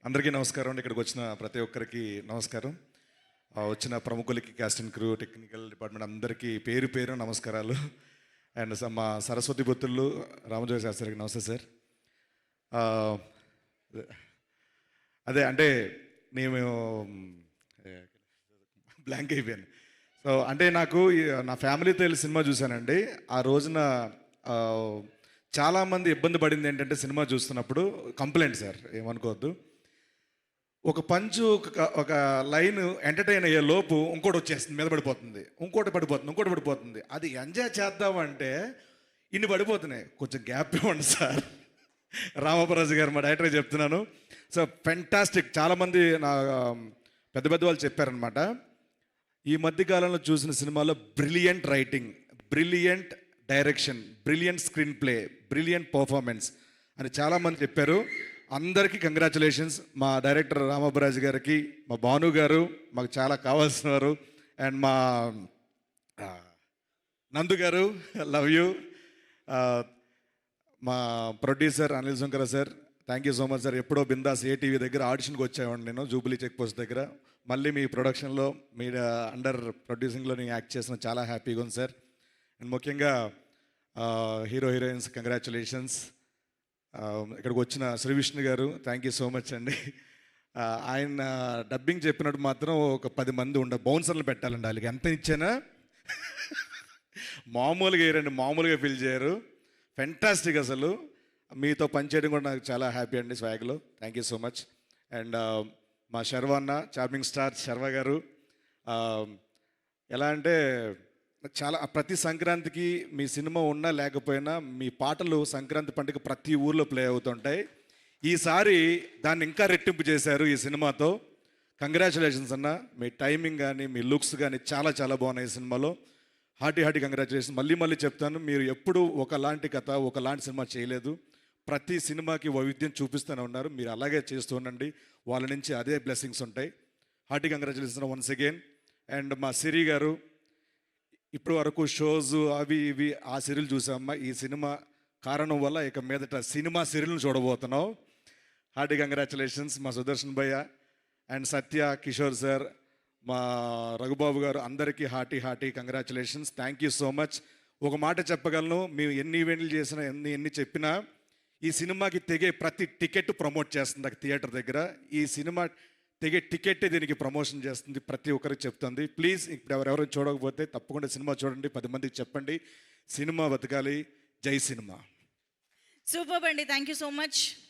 అందరికీ నమస్కారం అండి. ఇక్కడికి వచ్చిన ప్రతి ఒక్కరికి నమస్కారం. వచ్చిన ప్రముఖులకి, కాస్టింగ్ క్రూ, టెక్నికల్ డిపార్ట్మెంట్ అందరికీ పేరు పేరు నమస్కారాలు. అండ్ మా సరస్వతి బొత్తుళ్ళు రామజోగ శాస్త్రి గారికి నమస్తే సార్. అదే అంటే నేను బ్లాంక్ అయిపోయాను. సో అంటే నాకు నా ఫ్యామిలీతో వెళ్ళి సినిమా చూశానండి. ఆ రోజున చాలామంది ఇబ్బంది పడింది ఏంటంటే సినిమా చూస్తున్నప్పుడు కంప్లైంట్ సార్, ఏమనుకోవద్దు. ఒక పంచు ఒక లైన్ ఎంటర్టైన్ అయ్యే లోపు ఇంకోటి వచ్చేస్తుంది, మీద పడిపోతుంది, ఇంకోటి పడిపోతుంది. అది ఎంజాయ్ చేద్దామంటే ఇన్ని పడిపోతున్నాయి. కొంచెం గ్యాప్ ఇవ్వండి సార్. రామపరాజు గారు మా డైరెక్టర్ చెప్తున్నాను. So fantastic. చాలామంది నా పెద్ద పెద్ద వాళ్ళు చెప్పారనమాట, ఈ మధ్యకాలంలో చూసిన సినిమాలో brilliant writing, brilliant direction, brilliant screen play, brilliant performance అని చాలామంది చెప్పారు. అందరికీ కంగ్రాచులేషన్స్. మా డైరెక్టర్ రామపరాజు గారికి, మా భాను గారు మాకు చాలా కావాల్సిన వారు, అండ్ మా నందు గారు, లవ్ యూ. మా producer Anil Shankara sir, thank you so much sir. ఎప్పుడో బిందాస్ ఏటీవీ దగ్గర ఆడిషన్కి వచ్చేవాడిని నేను, జూబిలీ చెక్ పోస్ట్ దగ్గర. మళ్ళీ మీ ప్రొడక్షన్లో, మీ అండర్ ప్రొడ్యూసింగ్లో నేను యాక్ట్ చేసిన చాలా హ్యాపీగా ఉంది సార్. అండ్ ముఖ్యంగా హీరో హీరోయిన్స్ కంగ్రాచులేషన్స్. ఇక్కడికి వచ్చిన శ్రీ విష్ణు గారు, థ్యాంక్ యూ సో మచ్ అండి. ఆయన డబ్బింగ్ చెప్పినట్టు మాత్రం ఒక 10 మంది బౌన్సర్లు పెట్టాలండి. వాళ్ళకి ఎంత ఇచ్చానా మామూలుగా వేయరండి, మామూలుగా ఫీల్ చేయరు. ఫెంటాస్టిక్. అసలు మీతో పనిచేయడం కూడా నాకు చాలా హ్యాపీ అండి. స్వాగ్లో thank you so much. And మా శర్వన్న, చార్మింగ్ స్టార్ శర్వ గారు, ఎలా అంటే చాలా ప్రతి సంక్రాంతికి మీ సినిమా ఉన్నా లేకపోయినా మీ పాటలు సంక్రాంతి పండుగ ప్రతి ఊర్లో ప్లే అవుతుంటాయి. ఈసారి దాన్ని ఇంకా రెట్టింపు చేశారు ఈ సినిమాతో. కంగ్రాచులేషన్స్ అన్న. మీ టైమింగ్ కానీ, మీ లుక్స్ కానీ చాలా చాలా బాగున్నాయి ఈ సినిమాలో. Hearty congratulations. మళ్ళీ చెప్తాను, మీరు ఎప్పుడు ఒకలాంటి కథ, ఒకలాంటి సినిమా చేయలేదు. ప్రతి సినిమాకి వైవిధ్యం చూపిస్తూనే ఉన్నారు. మీరు అలాగే చేస్తూ ఉండండి, వాళ్ళ నుంచి అదే బ్లెస్సింగ్స్ ఉంటాయి. Hearty congratulations once again. And మా సిరి గారు, ఇప్పటి వరకు షోస్ అవి ఇవి ఆ సీరియల్ చూసామమ్మా. ఈ సినిమా కారణం వల్ల ఇక మీదట సినిమా సీరియల్ని చూడబోతున్నాం. Hearty congratulations. మా సుదర్శన్ భయ్య అండ్ సత్య, కిషోర్ సార్, మా రఘుబాబు గారు, అందరికీ hearty congratulations. Thank you so much. ఒక మాట చెప్పగలను, మేము ఎన్ని ఈవెంట్లు చేసినా, ఎన్ని చెప్పినా ఈ సినిమాకి తెగే ప్రతి టికెట్ ప్రమోట్ చేస్తుంది అక్కడ థియేటర్ దగ్గర. ఈ సినిమా తెగే టికెట్టే దీనికి ప్రమోషన్ చేస్తుంది, ప్రతి ఒక్కరికి చెప్తుంది. ప్లీజ్ ఇప్పుడు ఎవరెవరు చూడకపోతే తప్పకుండా సినిమా చూడండి, 10 మందికి చెప్పండి. సినిమా బతకాలి. జై సినిమా. సూపర్ అండి, థ్యాంక్ యూ సో మచ్.